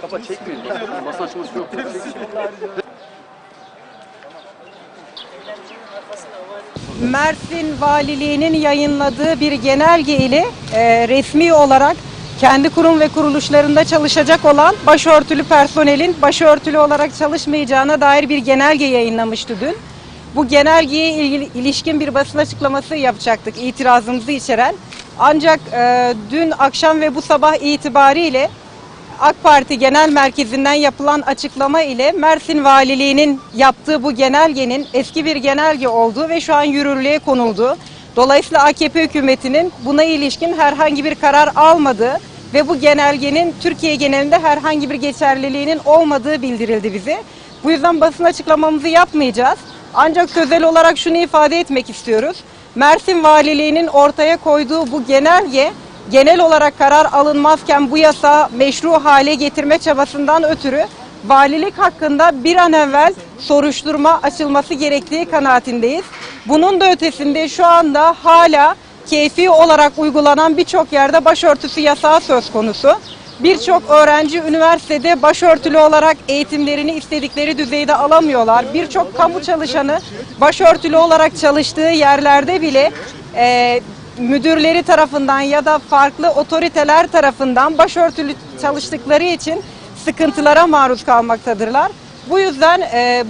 Kafa çekmeyin. Masa açması yok. Mersin Valiliği'nin yayınladığı bir genelge ile resmi olarak kendi kurum ve kuruluşlarında çalışacak olan başörtülü personelin başörtülü olarak çalışmayacağına dair bir genelge yayınlamıştı dün. Bu genelgeye ilişkin bir basın açıklaması yapacaktık, itirazımızı içeren. Ancak dün akşam ve bu sabah itibariyle AK Parti Genel Merkezi'nden yapılan açıklama ile Mersin Valiliği'nin yaptığı bu genelgenin eski bir genelge olduğu ve şu an yürürlüğe konulduğu, dolayısıyla AKP hükümetinin buna ilişkin herhangi bir karar almadığı ve bu genelgenin Türkiye genelinde herhangi bir geçerliliğinin olmadığı bildirildi bize. Bu yüzden basın açıklamamızı yapmayacağız. Ancak sözel olarak şunu ifade etmek istiyoruz. Mersin Valiliği'nin ortaya koyduğu bu genelge, genel olarak karar alınmazken bu yasa meşru hale getirme çabasından ötürü valilik hakkında bir an evvel soruşturma açılması gerektiği kanaatindeyiz. Bunun da ötesinde şu anda hala keyfi olarak uygulanan birçok yerde başörtüsü yasağı söz konusu. Birçok öğrenci üniversitede başörtülü olarak eğitimlerini istedikleri düzeyde alamıyorlar. Birçok kamu çalışanı başörtülü olarak çalıştığı yerlerde bile müdürleri tarafından ya da farklı otoriteler tarafından başörtülü çalıştıkları için sıkıntılara maruz kalmaktadırlar. Bu yüzden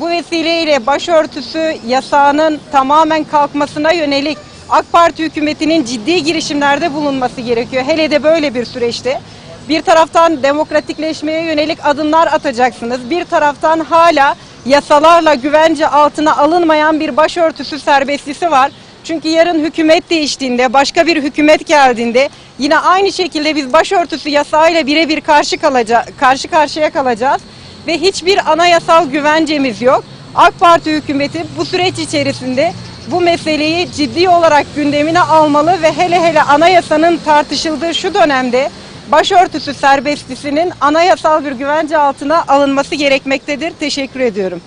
bu vesileyle başörtüsü yasağının tamamen kalkmasına yönelik AK Parti hükümetinin ciddi girişimlerde bulunması gerekiyor. Hele de böyle bir süreçte. Bir taraftan demokratikleşmeye yönelik adımlar atacaksınız. Bir taraftan hala yasalarla güvence altına alınmayan bir başörtüsü serbestlisi var. Çünkü yarın hükümet değiştiğinde, başka bir hükümet geldiğinde yine aynı şekilde biz başörtüsü yasağıyla birebir karşı karşıya kalacağız. Ve hiçbir anayasal güvencemiz yok. AK Parti hükümeti bu süreç içerisinde bu meseleyi ciddi olarak gündemine almalı ve hele anayasanın tartışıldığı şu dönemde başörtüsü serbestlisinin anayasal bir güvence altına alınması gerekmektedir. Teşekkür ediyorum.